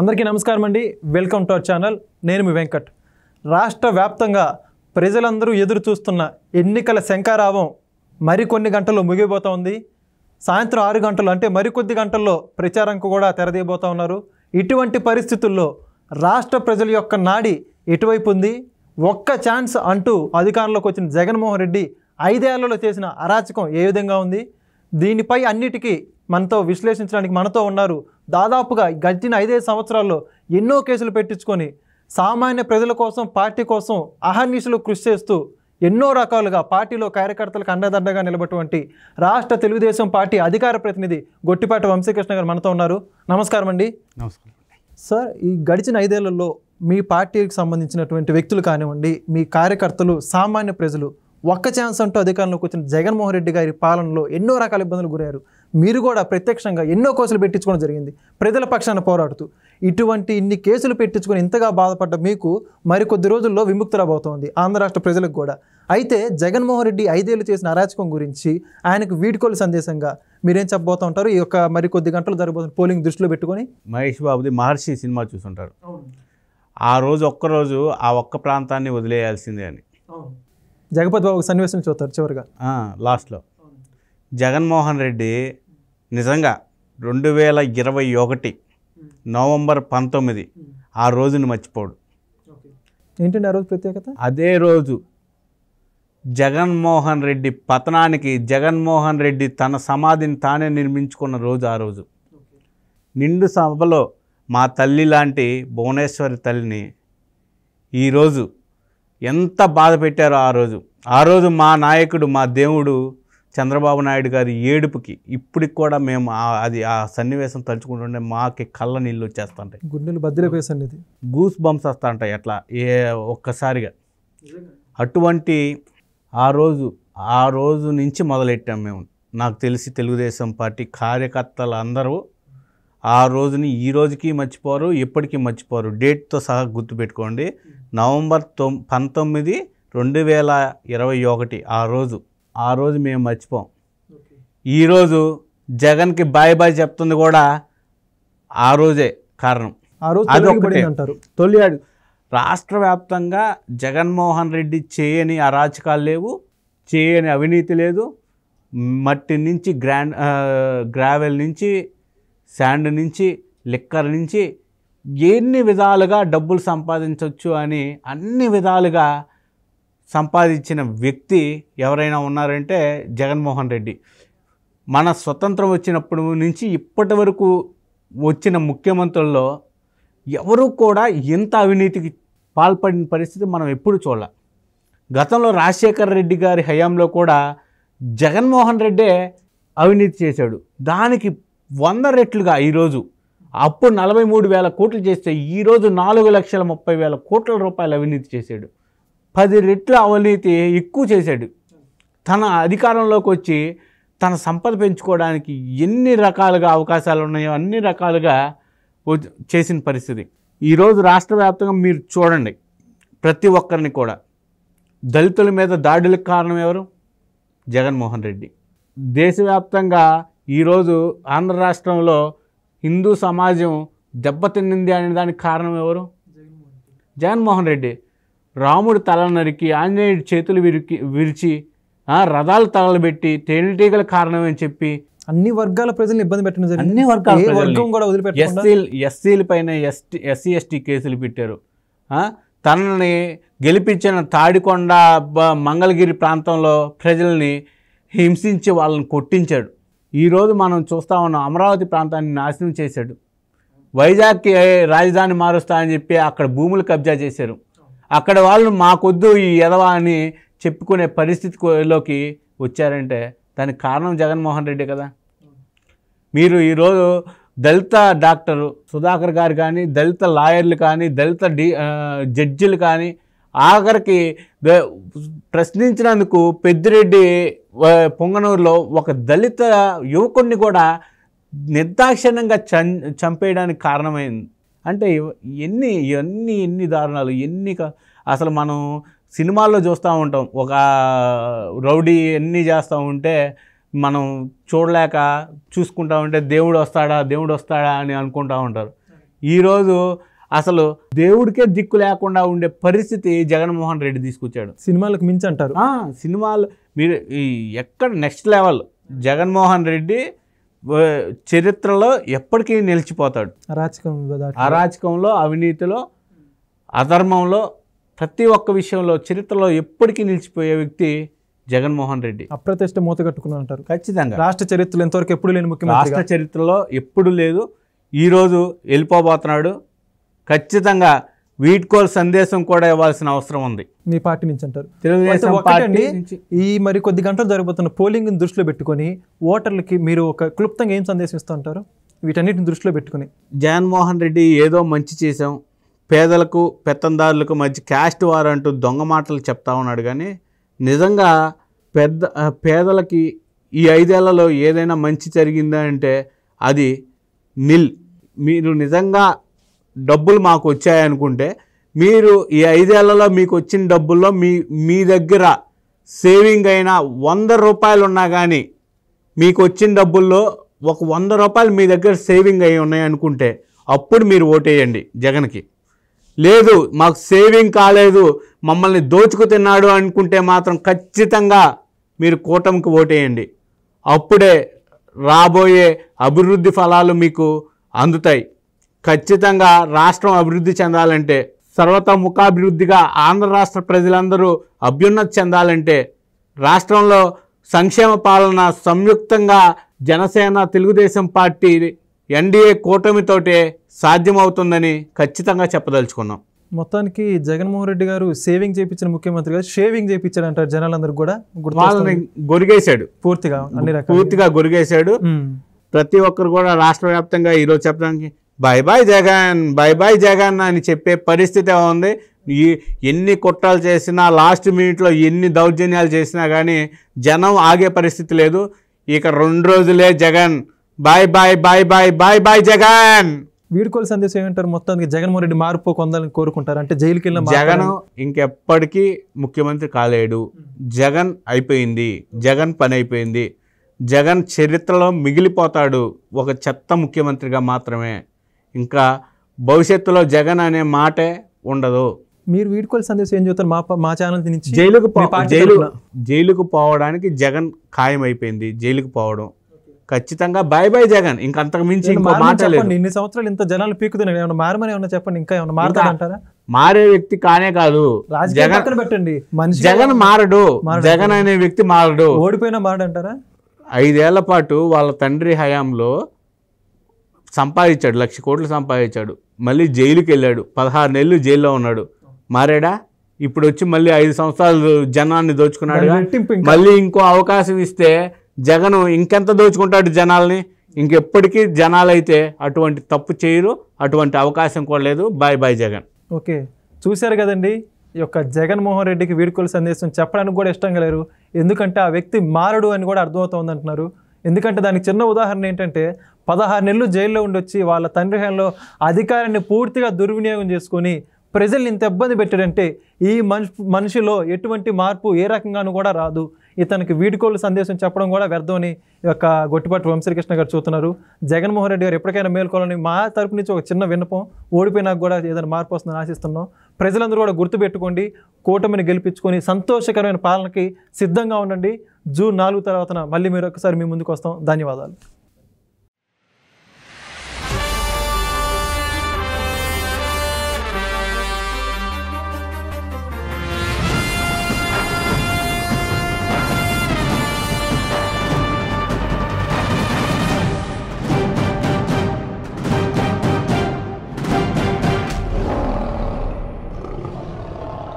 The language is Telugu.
అందరికీ నమస్కారం అండి. Welcome to our channel. నేను మీ వెంకట్. రాష్ట్ర వ్యాప్తంగా ప్రజలందరూ ఎదురు చూస్తున్న ఎన్నికల శంఖారావం మరికొన్ని గంటల్లో ముగిపోతూ ఉంది. సాయంత్రం 6 గంటలు అంటే మరికొద్ది గంటల్లో ప్రచారంకు కూడా తెరదీయబోతూ ఉన్నారు. ఇటువంటి పరిస్థితుల్లో రాష్ట్ర ప్రజల యొక్క నాడి ఎటువైపు ఉంది? ఒక్క ఛాన్స్ అంటూ అధికారంలోకి వచ్చిన జగన్మోహన్ రెడ్డి 5 ఏళ్లలో చేసిన అరాచకం ఏ విధంగా ఉంది? దీనిపై అన్నిటికీ మనతో విశ్లేషించడానికి మనతో ఉన్నారు. దాదాపుగా గడిచిన 5 సంవత్సరాల్లో ఎన్నో కేసులు పెట్టించుకొని సామాన్య ప్రజల కోసం, పార్టీ కోసం అహర్నిశలు కృషి చేస్తూ ఎన్నో రకాలుగా పార్టీలో కార్యకర్తలకు అండదండగా నిలబటువంటి రాష్ట్ర తెలుగుదేశం పార్టీ అధికార ప్రతినిధి గొట్టిపాటి వంశీకృష్ణ గారు మనతో ఉన్నారు. నమస్కారం అండి. నమస్కారం సార్, ఈ గడిచిన 5 ఏళ్లలో మీ పార్టీకి సంబంధించినటువంటి వ్యక్తులు కానివ్వండి, మీ కార్యకర్తలు, సామాన్య ప్రజలు ఒక్క ఛాన్స్ అంటూ అధికారంలోకి వచ్చిన జగన్మోహన్ రెడ్డి గారి పాలనలో ఎన్నో రకాల ఇబ్బందులు గురయ్యారు. మీరు కూడా ప్రత్యక్షంగా ఎన్నో కేసులు పెట్టించుకోవడం జరిగింది, ప్రజల పక్షాన పోరాడుతూ. ఇన్ని కేసులు పెట్టించుకొని ఇంతగా బాధపడ్డ మీకు మరికొద్ది రోజుల్లో విముక్తులబోతోంది ఆంధ్ర రాష్ట్ర ప్రజలకు కూడా. అయితే జగన్మోహన్ రెడ్డి 5 ఏళ్ళు చేసిన అరాచకం గురించి ఆయనకు వీడ్కోలు సందేశంగా మీరేం చెప్పబోతూ ఉంటారు? ఈ యొక్క మరికొద్ది గంటలు జరగబోతున్న పోలింగ్ దృష్టిలో పెట్టుకొని. మహేష్ బాబుది మహర్షి సినిమా చూసుంటారు. ఆ రోజు ఒక్కరోజు ఆ ఒక్క ప్రాంతాన్ని వదిలేయాల్సిందే అని జగపతి బాబు సన్నివేశం చూస్తారు చివరిగా లాస్ట్లో. జగన్మోహన్ రెడ్డి నిజంగా 2021 నవంబర్ 19 ఆ రోజుని మర్చిపోడు. ఏంటండి ఆ రోజు ప్రత్యేకత? అదే రోజు జగన్మోహన్ రెడ్డి పతనానికి జగన్మోహన్ రెడ్డి తన సమాధిని తానే నిర్మించుకున్న రోజు ఆ రోజు. నిండు సభలో మా తల్లి లాంటి భువనేశ్వరి తల్లిని ఈరోజు ఎంత బాధ పెట్టారో ఆ రోజు మా నాయకుడు, మా దేవుడు చంద్రబాబు నాయుడు గారి ఏడుపుకి ఇప్పటికి కూడా మేము ఆ సన్నివేశం తలుచుకుంటుంటే మాకి కళ్ళ నీళ్ళు వచ్చేస్తుంటాయి, గుండెలు బద్దలైపోయేసండి, గూస్ బంప్స్ వస్తుంటాయి అట్లా ఒక్కసారిగా. అటువంటి ఆ రోజు నుంచి మొదలెట్టాం మేము. నాకు తెలిసి తెలుగుదేశం పార్టీ కార్యకర్తలు అందరూ ఆ రోజుని ఈ రోజుకి మర్చిపోరు, ఎప్పటికీ మర్చిపోరు. డేట్తో సహా గుర్తుపెట్టుకోండి. నవంబర్ 19, 2021 ఆ రోజు మేము మర్చిపోం. ఈరోజు జగన్కి బాయ్ బాయ్ చెప్తుంది కూడా ఆ రోజే కారణం. అదొకటే తొలియాడు. రాష్ట్ర వ్యాప్తంగా జగన్మోహన్ రెడ్డి చేయని అరాచకాలు లేవు, చేయని అవినీతి లేదు. మట్టి నుంచి గ్రావెల్ నుంచి, శాండ్ నుంచి, లిక్కర్ నుంచి ఎన్ని విధాలుగా డబ్బులు సంపాదించవచ్చు అని అన్ని విధాలుగా సంపాదించిన వ్యక్తి ఎవరైనా ఉన్నారంటే జగన్మోహన్ రెడ్డి. మన స్వతంత్రం వచ్చినప్పటి నుంచి ఇప్పటి వరకు వచ్చిన ముఖ్యమంత్రుల్లో ఎవరూ కూడా ఎంత అవినీతికి పాల్పడిన పరిస్థితి మనం ఎప్పుడు చూడాల. గతంలో రాజశేఖర రెడ్డి గారి హయాంలో కూడా జగన్మోహన్ రెడ్డే అవినీతి చేశాడు. దానికి 100 రెట్లుగా ఈరోజు అప్పుడు 43,000 కోట్లు చేస్తే ఈరోజు 4,30,000 కోట్ల రూపాయలు అవినీతి చేశాడు. 10 రెట్ల అవినీతి ఎక్కువ చేశాడు. తన అధికారంలోకి వచ్చి తన సంపద పెంచుకోవడానికి ఎన్ని రకాలుగా అవకాశాలు ఉన్నాయో అన్ని రకాలుగా చేసిన పరిస్థితి. ఈరోజు రాష్ట్ర వ్యాప్తంగా మీరు చూడండి, ప్రతి ఒక్కరిని కూడా దళితుల మీద దాడులకు కారణం ఎవరు? జగన్మోహన్ రెడ్డి. దేశవ్యాప్తంగా ఈరోజు ఆంధ్ర రాష్ట్రంలో హిందూ సమాజం దెబ్బతిన్నింది అనే దానికి కారణం ఎవరు? జగన్మోహన్ రెడ్డి. రాముడు తల నరికి, ఆంజనేయుడి చేతులు విరిచి, రథాలు తగలబెట్టి తేనెటీగల కారణం అని చెప్పి అన్ని వర్గాల ప్రజలను ఇబ్బంది పెట్టడం జరిగింది. అన్ని వర్గాల ఎస్సీల పైన ఎస్సీ ఎస్టీ కేసులు పెట్టారు. తనని గెలిపించిన తాడికొండ, మంగళగిరి ప్రాంతంలో ప్రజల్ని హింసించి వాళ్ళని కొట్టించాడు. ఈరోజు మనం చూస్తూ ఉన్నాం, అమరావతి ప్రాంతాన్ని నాశనం చేశాడు. వైజాగ్కి రాజధాని మారుస్తా అని చెప్పి అక్కడ భూములు కబ్జా చేశారు. అక్కడ వాళ్ళు మాకొద్దు ఈ ఎదవా అని చెప్పుకునే పరిస్థితిలోకి వచ్చారంటే దానికి కారణం జగన్మోహన్ రెడ్డి కదా. మీరు ఈరోజు దళిత డాక్టర్ సుధాకర్ గారు కానీ, దళిత లాయర్లు కానీ, దళిత జడ్జిలు కానీ ఆఖరికి ప్రశ్నించినందుకు పెద్దిరెడ్డి పొంగనూరులో ఒక దళిత యువకుడిని కూడా నిర్దాక్షిణ్యంగా చంపేయడానికి కారణమైంది. అంటే ఎన్ని దారుణాలు, అసలు మనం సినిమాల్లో చూస్తూ ఉంటాం. ఒక రౌడీ ఎన్ని చేస్తూ ఉంటే మనం చూడలేక చూసుకుంటా ఉంటే దేవుడు వస్తాడా అని అనుకుంటూ ఉంటారు. ఈరోజు అసలు దేవుడికే దిక్కు లేకుండా ఉండే పరిస్థితి జగన్మోహన్ రెడ్డి తీసుకొచ్చాడు. సినిమాలకు మించి అంటారు. సినిమాలు మీరు ఎక్కడ నెక్స్ట్ లెవెల్ జగన్మోహన్ రెడ్డి చరిత్రలో ఎప్పటికీ నిలిచిపోతాడు. అరాచకంలో, అవినీతిలో, అధర్మంలో, ప్రతి ఒక్క విషయంలో చరిత్రలో ఎప్పటికీ నిలిచిపోయే వ్యక్తి జగన్మోహన్ రెడ్డి. అప్రతిష్ట మూత కట్టుకున్నాను అంటారు. ఖచ్చితంగా రాష్ట్ర చరిత్రలో ఎంతవరకు ఎప్పుడు లేని ముఖ్యమంత్రి, రాష్ట్ర చరిత్రలో ఎప్పుడు లేదు. ఈరోజు వెళ్ళిపోబోతున్నాడు. ఖచ్చితంగా వీడ్కోల్ సందేశం కూడా ఇవ్వాల్సిన అవసరం ఉంది మీ పార్టీ నుంచి అంటారు. తెలుగుదేశం పార్టీ నుంచి. ఈ మరి కొద్ది గంటలు జరుగుతున్న పోలింగ్ దృష్టిలో పెట్టుకొని ఓటర్లకి మీరు ఒక క్లుప్తంగా ఏం సందేశం ఇస్తూ ఉంటారు వీటన్నిటిని దృష్టిలో పెట్టుకుని? జగన్మోహన్ రెడ్డి ఏదో మంచి చేశాం, పేదలకు పెత్తందారులకు మధ్య క్యాస్ట్ వార్ అంటూ దొంగ మాటలు చెప్తా ఉన్నాడు. కానీ నిజంగా పేదలకి ఈ 5 ఏళ్లలో ఏదైనా మంచి జరిగిందా అంటే అది నిల్. మీరు నిజంగా డబ్బులు మాకు వచ్చాయనుకుంటే మీరు ఈ 5 ఏళ్లలో మీకు వచ్చిన డబ్బుల్లో మీ దగ్గర సేవింగ్ అయినా 100 రూపాయలు ఉన్నా కానీ మీకు వచ్చిన డబ్బుల్లో ఒక 100 రూపాయలు మీ దగ్గర సేవింగ్ అయి ఉన్నాయనుకుంటే అప్పుడు మీరు ఓటేయండి జగన్కి. లేదు మాకు సేవింగ్ కాలేదు, మమ్మల్ని దోచుకు తిన్నాడు అనుకుంటే మాత్రం ఖచ్చితంగా మీరు కూటమికి ఓటేయండి. అప్పుడే రాబోయే అభివృద్ధి ఫలాలు మీకు అందుతాయి. ఖచ్చితంగా రాష్ట్రం అభివృద్ధి చెందాలంటే, సర్వతోముఖాభివృద్ధిగా ఆంధ్ర రాష్ట్ర ప్రజలందరూ అభ్యున్నతి చెందాలంటే, రాష్ట్రంలో సంక్షేమ పాలన సంయుక్తంగా జనసేన, తెలుగుదేశం పార్టీ, ఎన్డీఏ కూటమితోటే సాధ్యమవుతుందని ఖచ్చితంగా చెప్పదలుచుకున్నాం. మొత్తానికి జగన్మోహన్ రెడ్డి గారు సేవింగ్ చేయించిన ముఖ్యమంత్రి గారు షేవింగ్ చేయించాడు అంటారు జనాలందరూ కూడా. వాళ్ళని గొరిగేశాడు, పూర్తిగా గొరిగేశాడు. ప్రతి ఒక్కరు కూడా రాష్ట్ర వ్యాప్తంగా ఈరోజు చెప్పడానికి bye bye Jagan, bye bye Jagan అని చెప్పే పరిస్థితి ఉంది. ఎన్ని కుట్రలు చేసినా, లాస్ట్ మినిట్లో ఎన్ని దౌర్జన్యాలు చేసినా కానీ జనం ఆగే పరిస్థితి లేదు. ఇక 2 రోజులే Jagan, bye bye bye bye bye bye Jagan. వీడ్కోలు సందేశం ఏమంటారు? మొత్తానికి జగన్మోహన్ రెడ్డి మార్పు పొందాలని కోరుకుంటారు అంటే జైలుకి వెళ్ళిన జగన్ ఇంకెప్పటికీ ముఖ్యమంత్రి కాలేడు. జగన్ అయిపోయింది, జగన్ పని అయిపోయింది. జగన్ చరిత్రలో మిగిలిపోతాడు ఒక చెత్త ముఖ్యమంత్రిగా మాత్రమే. ఇంకా భవిష్యత్తులో జగన్ అనే మాటే ఉండదు. మీరు వీడ్కోలు సందేశం ఏం చెప్తారు? మా ఛానల్ నుంచి జైలుకు పోవడానికి జగన్ ఖాయం అయిపోయింది. జైలుకు పోవడం ఖచ్చితంగా బాయ్ బాయ్ జగన్. ఇంకంతకు మించి ఇంకో మాట లేదు. ఇన్ని సంవత్సరాలు ఇంత జనాలు పీకుతున్నాడు, ఏమన్నా మారమని ఏమన్నా చెప్పండి. ఇంకా ఏమన్నా మారుతాడంటారా? మారే వ్యక్తి కానే కాదు జగన్. పెట్టండి మనిషి జగన్ మారడు. జగన్ అనే వ్యక్తి మారడు. ఓడిపోయినా మారడంటారా? 5 ఏళ్ల పాటు వాళ్ళ తండ్రి హయాంలో సంపాదించాడు, 1,00,000 కోట్లు సంపాదించాడు. మళ్ళీ జైలుకి వెళ్ళాడు, 16 నెలలు జైల్లో ఉన్నాడు. మారాడా? ఇప్పుడు వచ్చి మళ్ళీ 5 సంవత్సరాలు జనాన్ని దోచుకున్నాడు. మళ్ళీ ఇంకో అవకాశం ఇస్తే జగన్ ఇంకెంత దోచుకుంటాడు జనాల్ని. ఇంకెప్పటికీ జనాలైతే అటువంటి తప్పు చేయరు, అటువంటి అవకాశం కూడా లేదు. Bye bye Jagan. ఓకే, చూశారు కదండి. ఈ యొక్క జగన్మోహన్ రెడ్డికి వీడ్కోలు సందేశం చెప్పడానికి కూడా ఇష్టంగా లేరు. ఎందుకంటే ఆ వ్యక్తి మారడు అని కూడా అర్థమవుతోంది అంటున్నారు. ఎందుకంటే దానికి చిన్న ఉదాహరణ ఏంటంటే 16 నెలలు జైల్లో ఉండొచ్చి వాళ్ళ తండ్రి హయాంలో అధికారాన్ని పూర్తిగా దుర్వినియోగం చేసుకొని ప్రజల్ని ఇంత ఇబ్బంది పెట్టాడంటే ఈ మనిషిలో ఎటువంటి మార్పు ఏ రకంగానూ కూడా రాదు. ఇతనికి వీడ్కోలు సందేశం చెప్పడం కూడా వ్యర్థమని ఈ యొక్క గొట్టిపాటి వంశీకృష్ణ గారు చూస్తున్నారు. జగన్మోహన్ రెడ్డి గారు ఎప్పటికైనా మేల్కోవాలని మా తరపు నుంచి ఒక చిన్న విన్నపం. ఓడిపోయినాక కూడా ఏదైనా మార్పు వస్తుందని ఆశిస్తున్నాం. ప్రజలందరూ కూడా గుర్తుపెట్టుకోండి, కూటమిని గెలిపించుకొని సంతోషకరమైన పాలనకి సిద్ధంగా ఉండండి. జూన్ 4 తర్వాత మళ్ళీ మీరు ఒకసారి మీ ముందుకు వస్తాం. ధన్యవాదాలు.